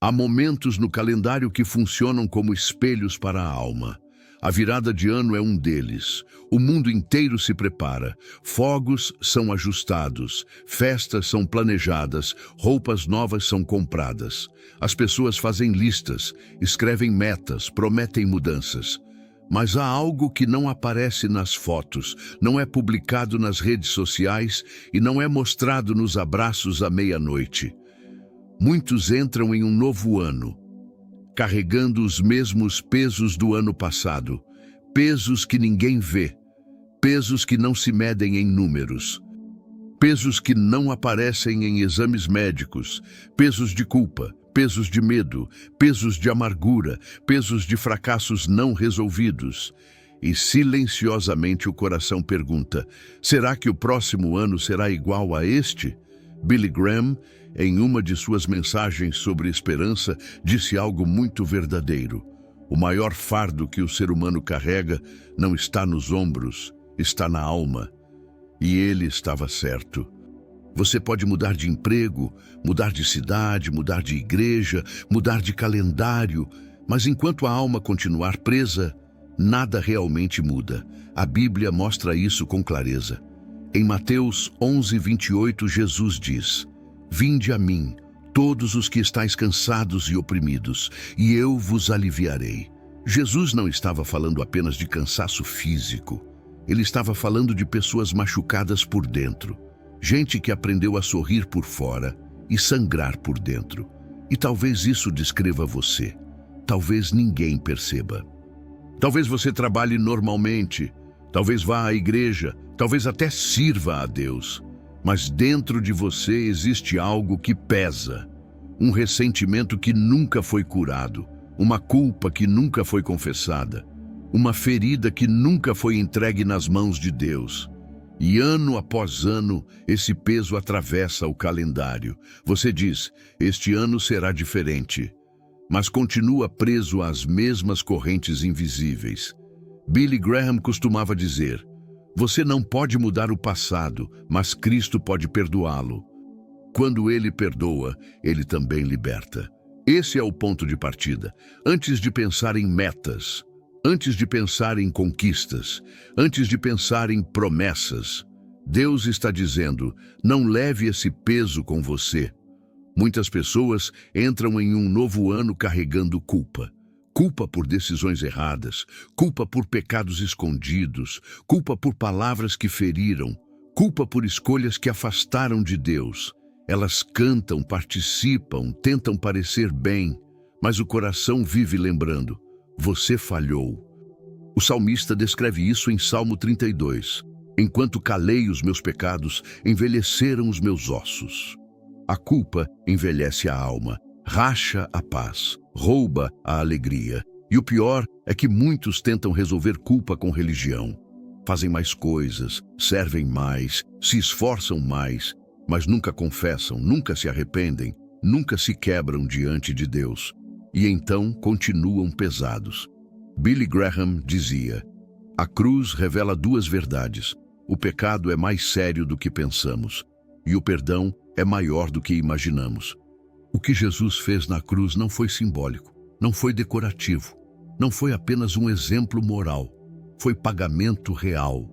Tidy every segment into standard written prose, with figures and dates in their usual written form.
Há momentos no calendário que funcionam como espelhos para a alma. A virada de ano é um deles. O mundo inteiro se prepara. Fogos são ajustados, festas são planejadas, roupas novas são compradas. As pessoas fazem listas, escrevem metas, prometem mudanças. Mas há algo que não aparece nas fotos, não é publicado nas redes sociais e não é mostrado nos abraços à meia-noite. Muitos entram em um novo ano, carregando os mesmos pesos do ano passado, pesos que ninguém vê, pesos que não se medem em números, pesos que não aparecem em exames médicos, pesos de culpa, pesos de medo, pesos de amargura, pesos de fracassos não resolvidos. E silenciosamente o coração pergunta: será que o próximo ano será igual a este? Billy Graham, em uma de suas mensagens sobre esperança, disse algo muito verdadeiro. O maior fardo que o ser humano carrega não está nos ombros, está na alma. E ele estava certo. Você pode mudar de emprego, mudar de cidade, mudar de igreja, mudar de calendário, mas enquanto a alma continuar presa, nada realmente muda. A Bíblia mostra isso com clareza. Em Mateus 11:28, Jesus diz: Vinde a mim, todos os que estáis cansados e oprimidos, e eu vos aliviarei. Jesus não estava falando apenas de cansaço físico. Ele estava falando de pessoas machucadas por dentro. Gente que aprendeu a sorrir por fora e sangrar por dentro. E talvez isso descreva você. Talvez ninguém perceba. Talvez você trabalhe normalmente, talvez vá à igreja, talvez até sirva a Deus. Mas dentro de você existe algo que pesa. Um ressentimento que nunca foi curado. Uma culpa que nunca foi confessada. Uma ferida que nunca foi entregue nas mãos de Deus. E ano após ano, esse peso atravessa o calendário. Você diz: este ano será diferente. Mas continua preso às mesmas correntes invisíveis. Billy Graham costumava dizer: você não pode mudar o passado, mas Cristo pode perdoá-lo. Quando Ele perdoa, Ele também liberta. Esse é o ponto de partida. Antes de pensar em metas, antes de pensar em conquistas, antes de pensar em promessas, Deus está dizendo: não leve esse peso com você. Muitas pessoas entram em um novo ano carregando culpa. Culpa por decisões erradas, culpa por pecados escondidos, culpa por palavras que feriram, culpa por escolhas que afastaram de Deus. Elas cantam, participam, tentam parecer bem, mas o coração vive lembrando: você falhou. O salmista descreve isso em Salmo 32. Enquanto calei os meus pecados, envelheceram os meus ossos. A culpa envelhece a alma, racha a paz, rouba a alegria. E o pior é que muitos tentam resolver culpa com religião. Fazem mais coisas, servem mais, se esforçam mais, mas nunca confessam, nunca se arrependem, nunca se quebram diante de Deus. E então continuam pesados. Billy Graham dizia: a cruz revela duas verdades. O pecado é mais sério do que pensamos, e o perdão é maior do que imaginamos. O que Jesus fez na cruz não foi simbólico, não foi decorativo, não foi apenas um exemplo moral, foi pagamento real.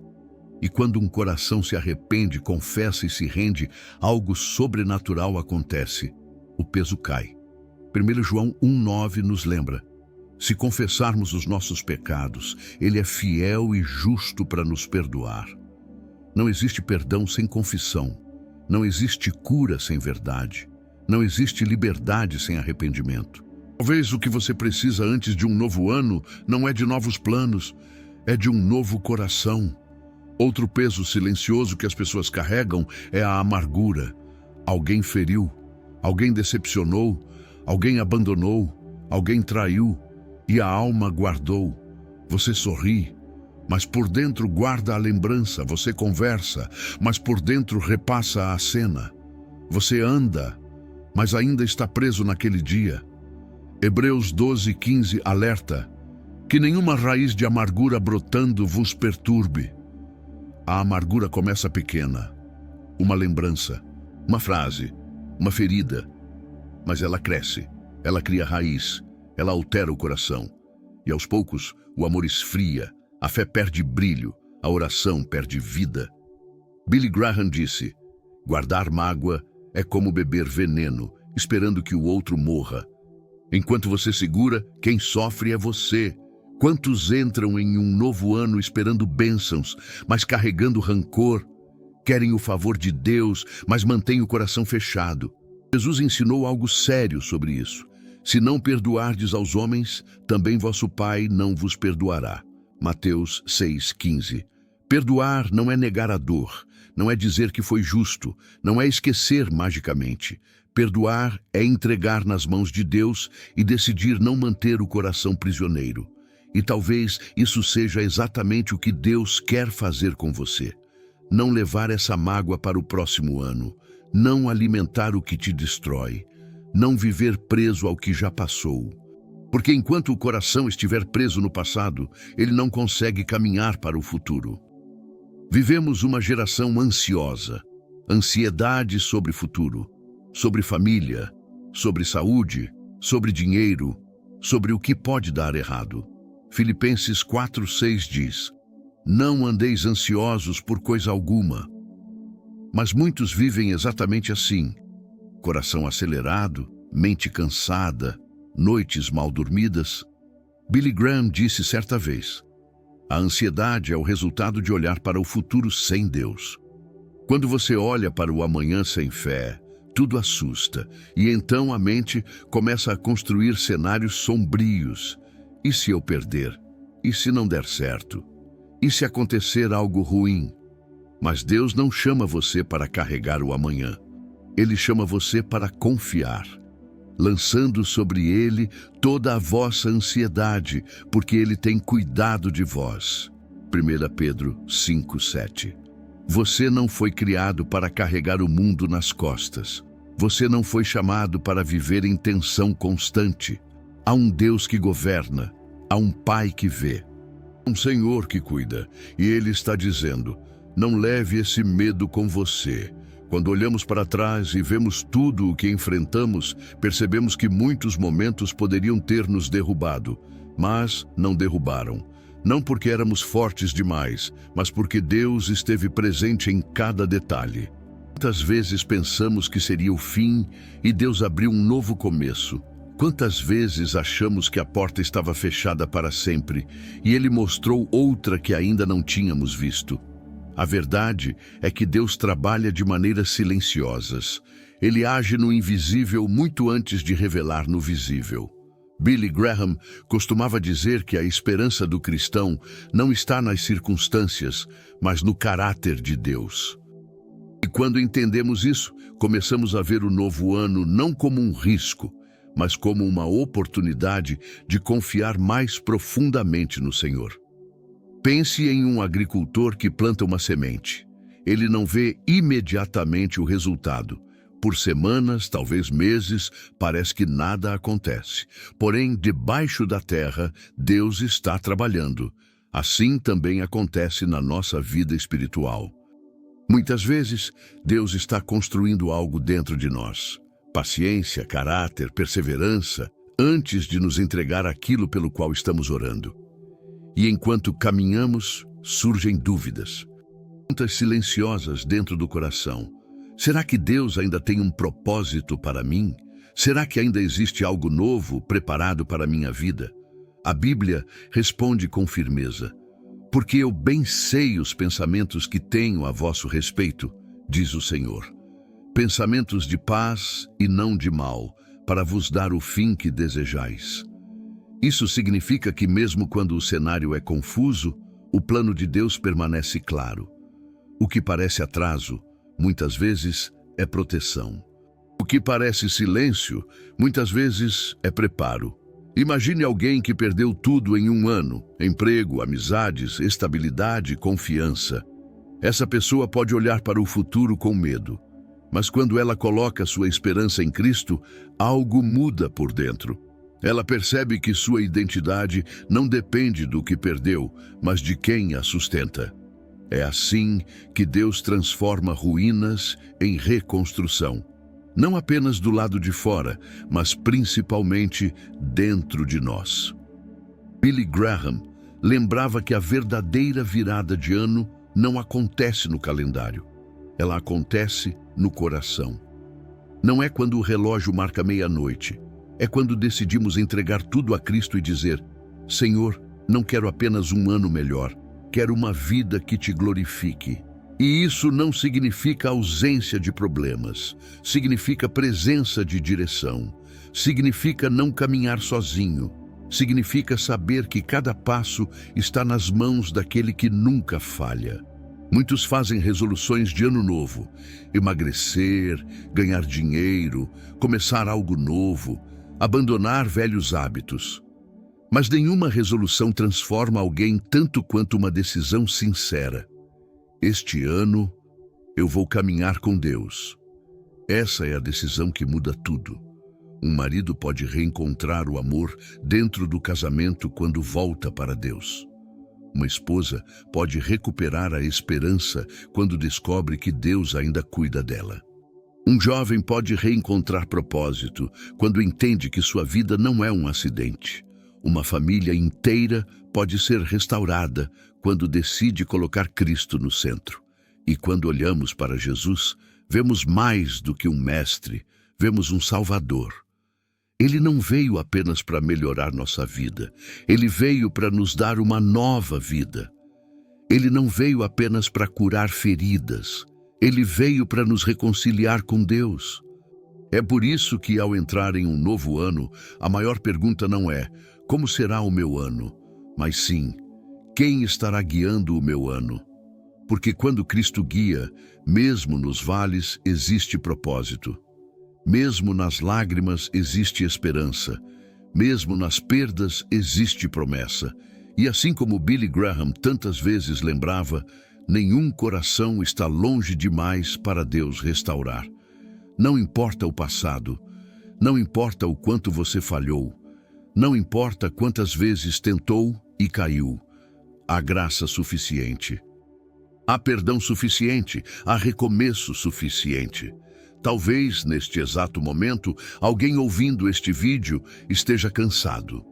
E quando um coração se arrepende, confessa e se rende, algo sobrenatural acontece. O peso cai. 1 João 1,9 nos lembra: se confessarmos os nossos pecados, Ele é fiel e justo para nos perdoar. Não existe perdão sem confissão. Não existe cura sem verdade. Não existe liberdade sem arrependimento. Talvez o que você precisa antes de um novo ano não é de novos planos, é de um novo coração. Outro peso silencioso que as pessoas carregam é a amargura. Alguém feriu, alguém decepcionou, alguém abandonou, alguém traiu e a alma guardou. Você sorri, mas por dentro guarda a lembrança. Você conversa, mas por dentro repassa a cena. Você anda, mas ainda está preso naquele dia. Hebreus 12:15 alerta: que nenhuma raiz de amargura brotando vos perturbe. A amargura começa pequena, uma lembrança, uma frase, uma ferida, mas ela cresce, Ela cria raiz, ela altera o coração. E aos poucos, o amor esfria, a fé perde brilho, a oração perde vida. Billy Graham disse: guardar mágoa é como beber veneno, esperando que o outro morra. Enquanto você segura, quem sofre é você. Quantos entram em um novo ano esperando bênçãos, mas carregando rancor? Querem o favor de Deus, mas mantêm o coração fechado. Jesus ensinou algo sério sobre isso. Se não perdoardes aos homens, também vosso Pai não vos perdoará. Mateus 6,15. Perdoar não é negar a dor, não é dizer que foi justo, não é esquecer magicamente. Perdoar é entregar nas mãos de Deus e decidir não manter o coração prisioneiro. E talvez isso seja exatamente o que Deus quer fazer com você. Não levar essa mágoa para o próximo ano, não alimentar o que te destrói, não viver preso ao que já passou. Porque enquanto o coração estiver preso no passado, ele não consegue caminhar para o futuro. Vivemos uma geração ansiosa, ansiedade sobre futuro, sobre família, sobre saúde, sobre dinheiro, sobre o que pode dar errado. Filipenses 4,6 diz: não andeis ansiosos por coisa alguma. Mas muitos vivem exatamente assim: coração acelerado, mente cansada, noites mal dormidas. Billy Graham disse certa vez: a ansiedade é o resultado de olhar para o futuro sem Deus. Quando você olha para o amanhã sem fé, tudo assusta, e então a mente começa a construir cenários sombrios. E se eu perder? E se não der certo? E se acontecer algo ruim? Mas Deus não chama você para carregar o amanhã. Ele chama você para confiar, lançando sobre Ele toda a vossa ansiedade, porque Ele tem cuidado de vós. 1 Pedro 5,7. Você não foi criado para carregar o mundo nas costas. Você não foi chamado para viver em tensão constante. Há um Deus que governa, há um Pai que vê, um Senhor que cuida, e Ele está dizendo: não leve esse medo com você. Quando olhamos para trás e vemos tudo o que enfrentamos, percebemos que muitos momentos poderiam ter nos derrubado, mas não derrubaram. Não porque éramos fortes demais, mas porque Deus esteve presente em cada detalhe. Quantas vezes pensamos que seria o fim e Deus abriu um novo começo? Quantas vezes achamos que a porta estava fechada para sempre e Ele mostrou outra que ainda não tínhamos visto? A verdade é que Deus trabalha de maneiras silenciosas. Ele age no invisível muito antes de revelar no visível. Billy Graham costumava dizer que a esperança do cristão não está nas circunstâncias, mas no caráter de Deus. E quando entendemos isso, começamos a ver o novo ano não como um risco, mas como uma oportunidade de confiar mais profundamente no Senhor. Pense em um agricultor que planta uma semente. Ele não vê imediatamente o resultado. Por semanas, talvez meses, parece que nada acontece. Porém, debaixo da terra, Deus está trabalhando. Assim também acontece na nossa vida espiritual. Muitas vezes, Deus está construindo algo dentro de nós. Paciência, caráter, perseverança, antes de nos entregar aquilo pelo qual estamos orando. E enquanto caminhamos, surgem dúvidas. Perguntas silenciosas dentro do coração. Será que Deus ainda tem um propósito para mim? Será que ainda existe algo novo preparado para a minha vida? A Bíblia responde com firmeza: porque eu bem sei os pensamentos que tenho a vosso respeito, diz o Senhor. Pensamentos de paz e não de mal, para vos dar o fim que desejais. Isso significa que mesmo quando o cenário é confuso, o plano de Deus permanece claro. O que parece atraso, muitas vezes, é proteção. O que parece silêncio, muitas vezes, é preparo. Imagine alguém que perdeu tudo em um ano: emprego, amizades, estabilidade, confiança. Essa pessoa pode olhar para o futuro com medo. Mas quando ela coloca sua esperança em Cristo, algo muda por dentro. Ela percebe que sua identidade não depende do que perdeu, mas de quem a sustenta. É assim que Deus transforma ruínas em reconstrução. Não apenas do lado de fora, mas principalmente dentro de nós. Billy Graham lembrava que a verdadeira virada de ano não acontece no calendário. Ela acontece no coração. Não é quando o relógio marca meia-noite. É quando decidimos entregar tudo a Cristo e dizer: Senhor, não quero apenas um ano melhor, quero uma vida que te glorifique. E isso não significa ausência de problemas, significa presença de direção, significa não caminhar sozinho, significa saber que cada passo está nas mãos daquele que nunca falha. Muitos fazem resoluções de ano novo: emagrecer, ganhar dinheiro, começar algo novo, abandonar velhos hábitos. Mas nenhuma resolução transforma alguém tanto quanto uma decisão sincera. Este ano, eu vou caminhar com Deus. Essa é a decisão que muda tudo. Um marido pode reencontrar o amor dentro do casamento quando volta para Deus. Uma esposa pode recuperar a esperança quando descobre que Deus ainda cuida dela. Um jovem pode reencontrar propósito quando entende que sua vida não é um acidente. Uma família inteira pode ser restaurada quando decide colocar Cristo no centro. E quando olhamos para Jesus, vemos mais do que um mestre, vemos um Salvador. Ele não veio apenas para melhorar nossa vida, ele veio para nos dar uma nova vida. Ele não veio apenas para curar feridas, ele veio para nos reconciliar com Deus. É por isso que, ao entrar em um novo ano, a maior pergunta não é: como será o meu ano? Mas sim: quem estará guiando o meu ano? Porque quando Cristo guia, mesmo nos vales existe propósito. Mesmo nas lágrimas existe esperança. Mesmo nas perdas existe promessa. E assim como Billy Graham tantas vezes lembrava, nenhum coração está longe demais para Deus restaurar. Não importa o passado, não importa o quanto você falhou, não importa quantas vezes tentou e caiu, há graça suficiente. Há perdão suficiente, há recomeço suficiente. Talvez, neste exato momento, alguém ouvindo este vídeo esteja cansado.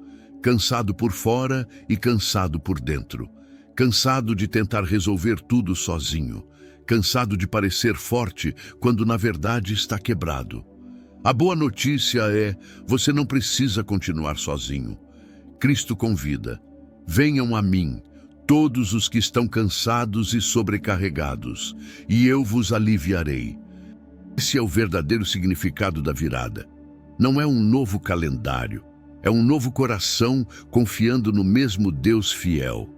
Cansado por fora e cansado por dentro. Cansado de tentar resolver tudo sozinho. Cansado de parecer forte quando na verdade está quebrado. A boa notícia é: você não precisa continuar sozinho. Cristo convida: venham a mim, todos os que estão cansados e sobrecarregados, e eu vos aliviarei. Esse é o verdadeiro significado da virada. Não é um novo calendário, é um novo coração confiando no mesmo Deus fiel.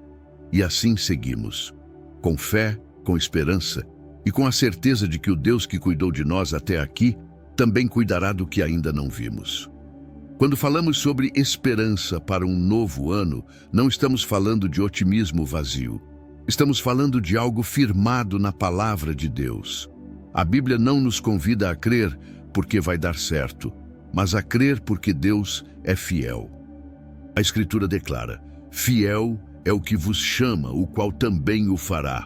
E assim seguimos, com fé, com esperança e com a certeza de que o Deus que cuidou de nós até aqui também cuidará do que ainda não vimos. Quando falamos sobre esperança para um novo ano, não estamos falando de otimismo vazio. Estamos falando de algo firmado na palavra de Deus. A Bíblia não nos convida a crer porque vai dar certo, mas a crer porque Deus é fiel. A Escritura declara: fiel é o que vos chama, o qual também o fará.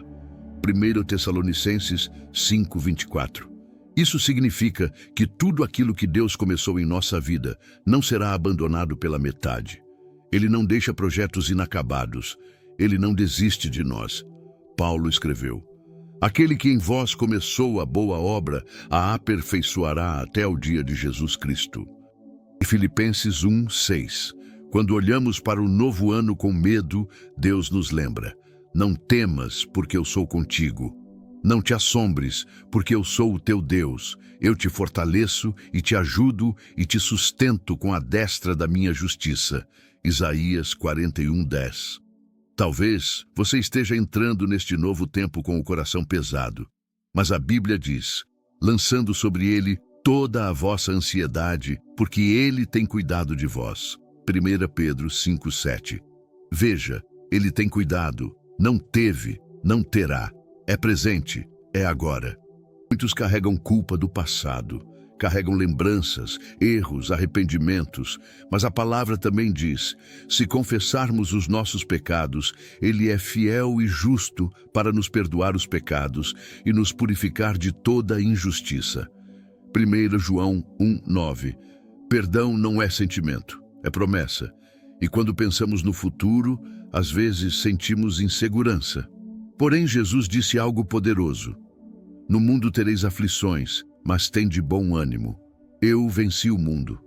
1 Tessalonicenses 5:24. Isso significa que tudo aquilo que Deus começou em nossa vida não será abandonado pela metade. Ele não deixa projetos inacabados. Ele não desiste de nós. Paulo escreveu: aquele que em vós começou a boa obra, a aperfeiçoará até o dia de Jesus Cristo. E Filipenses 1:6. Quando olhamos para o novo ano com medo, Deus nos lembra: não temas, porque eu sou contigo. Não te assombres, porque eu sou o teu Deus. Eu te fortaleço e te ajudo e te sustento com a destra da minha justiça. Isaías 41:10. Talvez você esteja entrando neste novo tempo com o coração pesado, mas a Bíblia diz: lançando sobre ele toda a vossa ansiedade, porque ele tem cuidado de vós. 1 Pedro 5:7. Veja, ele tem cuidado, não teve, não terá. É presente, é agora. Muitos carregam culpa do passado, carregam lembranças, erros, arrependimentos, mas a palavra também diz: se confessarmos os nossos pecados, ele é fiel e justo para nos perdoar os pecados e nos purificar de toda injustiça. 1 João 1:9. Perdão não é sentimento, é promessa. E quando pensamos no futuro, às vezes sentimos insegurança. Porém, Jesus disse algo poderoso. No mundo tereis aflições, mas tende bom ânimo. Eu venci o mundo.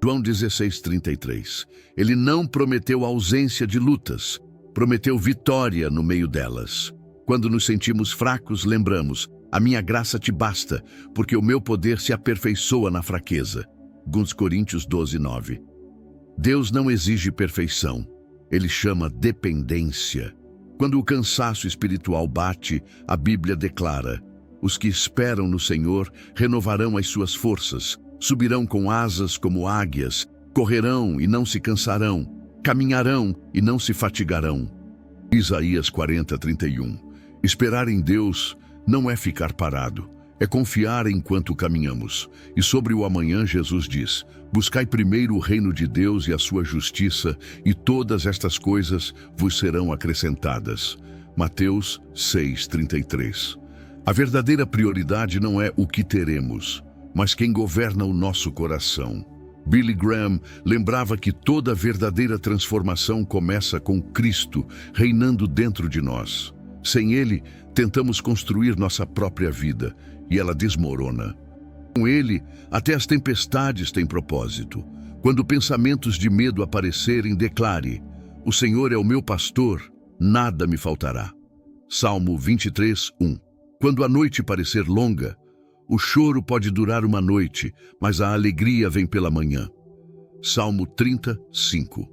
João 16:33. Ele não prometeu ausência de lutas, prometeu vitória no meio delas. Quando nos sentimos fracos, lembramos: a minha graça te basta, porque o meu poder se aperfeiçoa na fraqueza. 2 Coríntios 12:9. Deus não exige perfeição, Ele chama dependência. Quando o cansaço espiritual bate, a Bíblia declara: os que esperam no Senhor renovarão as suas forças, subirão com asas como águias, correrão e não se cansarão, caminharão e não se fatigarão. Isaías 40:31. Esperar em Deus não é ficar parado, é confiar enquanto caminhamos. E sobre o amanhã Jesus diz: buscai primeiro o reino de Deus e a sua justiça, e todas estas coisas vos serão acrescentadas. Mateus 6:33. A verdadeira prioridade não é o que teremos, mas quem governa o nosso coração. Billy Graham lembrava que toda verdadeira transformação começa com Cristo reinando dentro de nós. Sem Ele, tentamos construir nossa própria vida e ela desmorona. Com Ele, até as tempestades têm propósito. Quando pensamentos de medo aparecerem, declare: o Senhor é o meu pastor, nada me faltará. Salmo 23:1. Quando a noite parecer longa, o choro pode durar uma noite, mas a alegria vem pela manhã. Salmo 30:5.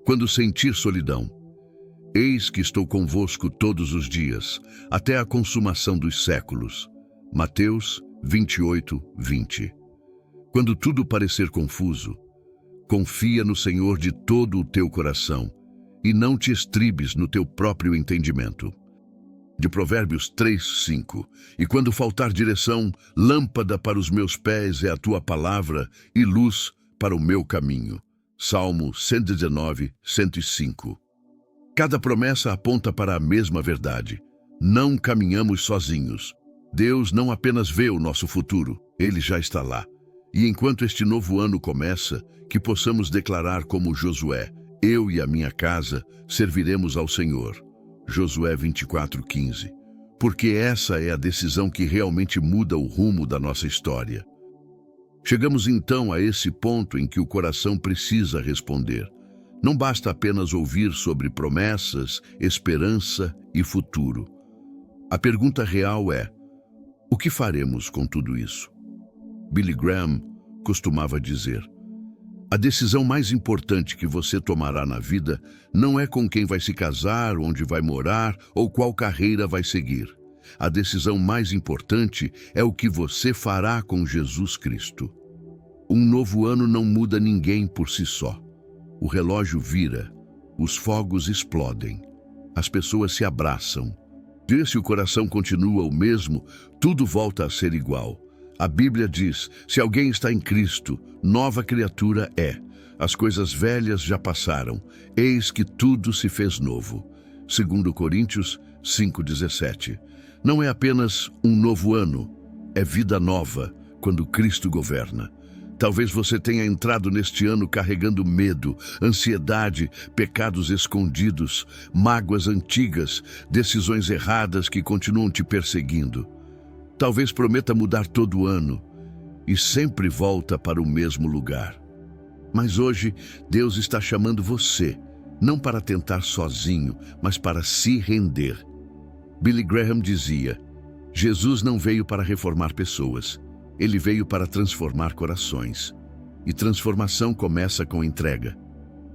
Quando sentir solidão, eis que estou convosco todos os dias, até a consumação dos séculos. Mateus 28:20. Quando tudo parecer confuso, confia no Senhor de todo o teu coração e não te estribes no teu próprio entendimento. De Provérbios 3:5. E quando faltar direção, lâmpada para os meus pés é a tua palavra e luz para o meu caminho. Salmo 119:105. Cada promessa aponta para a mesma verdade. Não caminhamos sozinhos. Deus não apenas vê o nosso futuro, Ele já está lá. E enquanto este novo ano começa, que possamos declarar como Josué: eu e a minha casa serviremos ao Senhor. Josué 24:15. Porque essa é a decisão que realmente muda o rumo da nossa história. Chegamos então a esse ponto em que o coração precisa responder. Não basta apenas ouvir sobre promessas, esperança e futuro. A pergunta real é: o que faremos com tudo isso? Billy Graham costumava dizer: a decisão mais importante que você tomará na vida não é com quem vai se casar, onde vai morar ou qual carreira vai seguir. A decisão mais importante é o que você fará com Jesus Cristo. Um novo ano não muda ninguém por si só. O relógio vira, os fogos explodem, as pessoas se abraçam. E se o coração continua o mesmo, tudo volta a ser igual. A Bíblia diz: se alguém está em Cristo, nova criatura é. As coisas velhas já passaram, eis que tudo se fez novo. 2 Coríntios 5:17. Não é apenas um novo ano, é vida nova, quando Cristo governa. Talvez você tenha entrado neste ano carregando medo, ansiedade, pecados escondidos, mágoas antigas, decisões erradas que continuam te perseguindo. Talvez prometa mudar todo ano e sempre volta para o mesmo lugar. Mas hoje, Deus está chamando você, não para tentar sozinho, mas para se render. Billy Graham dizia: Jesus não veio para reformar pessoas, Ele veio para transformar corações. E transformação começa com entrega.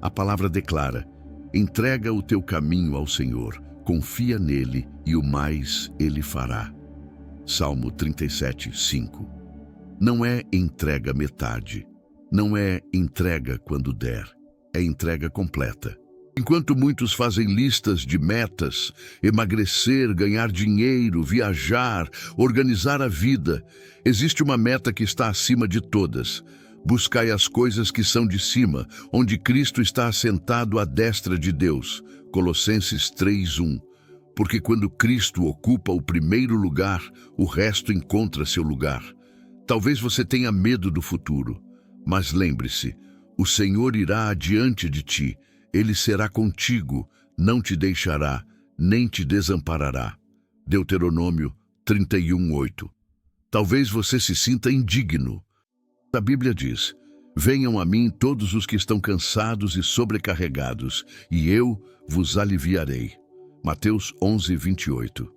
A palavra declara: entrega o teu caminho ao Senhor, confia nele e o mais Ele fará. Salmo 37:5. Não é entrega metade, não é entrega quando der, é entrega completa. Enquanto muitos fazem listas de metas, emagrecer, ganhar dinheiro, viajar, organizar a vida, existe uma meta que está acima de todas. Buscai as coisas que são de cima, onde Cristo está assentado à destra de Deus. Colossenses 3:1. Porque quando Cristo ocupa o primeiro lugar, o resto encontra seu lugar. Talvez você tenha medo do futuro, mas lembre-se, o Senhor irá adiante de ti, Ele será contigo, não te deixará, nem te desamparará. Deuteronômio 31:8. Talvez você se sinta indigno. A Bíblia diz: venham a mim todos os que estão cansados e sobrecarregados, e eu vos aliviarei. Mateus 11:28.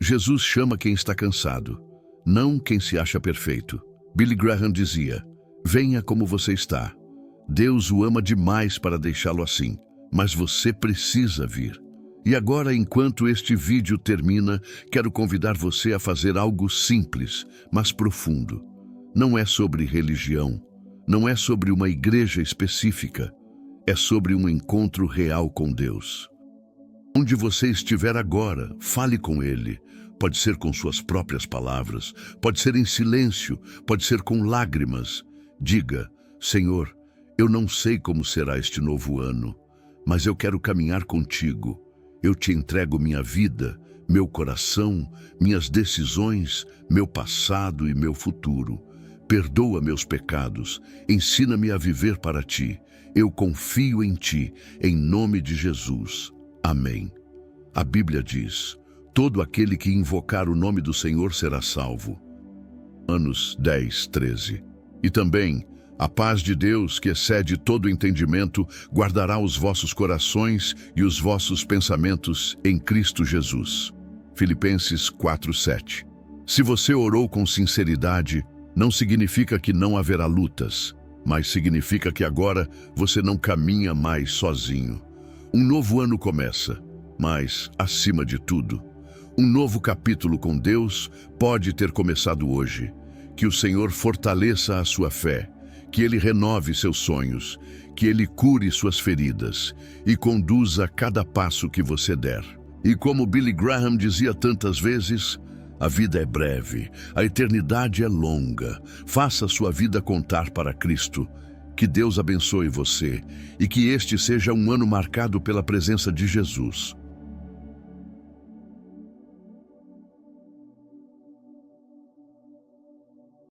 Jesus chama quem está cansado, não quem se acha perfeito. Billy Graham dizia: venha como você está. Deus o ama demais para deixá-lo assim, mas você precisa vir. E agora, enquanto este vídeo termina, quero convidar você a fazer algo simples, mas profundo. Não é sobre religião, não é sobre uma igreja específica, é sobre um encontro real com Deus. Onde você estiver agora, fale com Ele. Pode ser com suas próprias palavras, pode ser em silêncio, pode ser com lágrimas. Diga: Senhor, eu não sei como será este novo ano, mas eu quero caminhar contigo. Eu te entrego minha vida, meu coração, minhas decisões, meu passado e meu futuro. Perdoa meus pecados, ensina-me a viver para ti. Eu confio em ti, em nome de Jesus. Amém. A Bíblia diz: todo aquele que invocar o nome do Senhor será salvo. Romanos 10:13. E também, a paz de Deus, que excede todo entendimento, guardará os vossos corações e os vossos pensamentos em Cristo Jesus. Filipenses 4:7. Se você orou com sinceridade, não significa que não haverá lutas, mas significa que agora você não caminha mais sozinho. Um novo ano começa, mas, acima de tudo, um novo capítulo com Deus pode ter começado hoje. Que o Senhor fortaleça a sua fé, que Ele renove seus sonhos, que Ele cure suas feridas e conduza cada passo que você der. E como Billy Graham dizia tantas vezes, a vida é breve, a eternidade é longa. Faça sua vida contar para Cristo. Que Deus abençoe você e que este seja um ano marcado pela presença de Jesus.